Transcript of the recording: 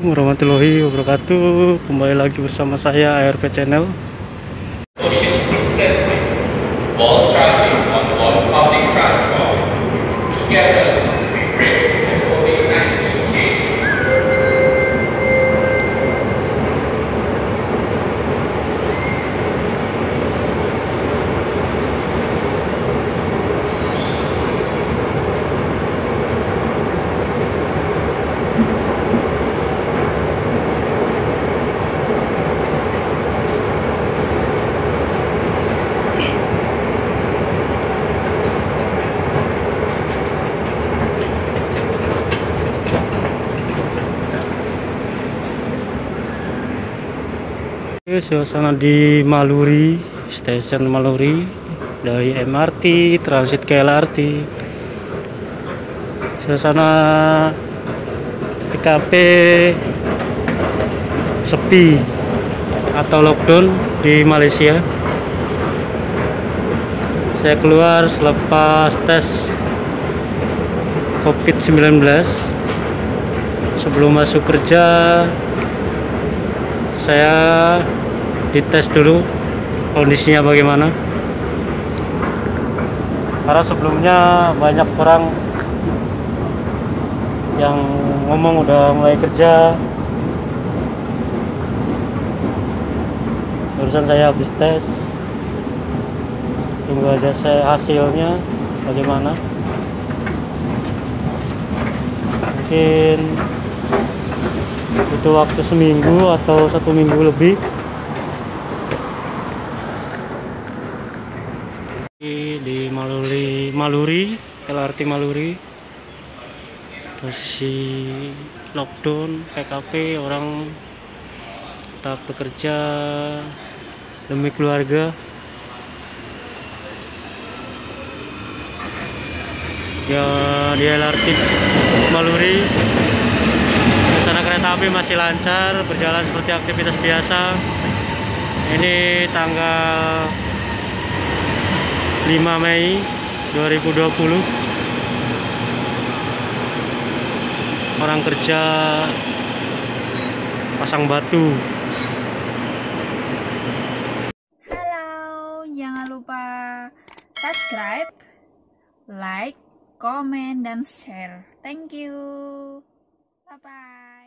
Warahmatullahi wabarakatuh. Kembali lagi bersama saya ARP Channel. Social distancing while traveling on board public transport. Together, we break the COVID-19 chain. Suasana di Maluri, stasiun Maluri, dari MRT transit ke LRT. Suasana PKP sepi atau lockdown di Malaysia. Saya keluar selepas tes COVID-19. Sebelum masuk kerja, saya dites dulu kondisinya bagaimana, karena sebelumnya banyak orang yang ngomong udah mulai kerja. Barusan saya habis tes, tunggu aja saya hasilnya bagaimana. Mungkin butuh waktu seminggu atau 1 minggu lebih. Di Maluri, LRT Maluri, posisi lockdown, PKP, orang tetap bekerja demi keluarga. Ya, di LRT Maluri, suasana kereta api masih lancar, berjalan seperti aktivitas biasa. Ini tanggal 5 Mei 2020. Orang kerja pasang batu. Halo, jangan lupa subscribe, like, komen, dan share. Thank you. Bye-bye.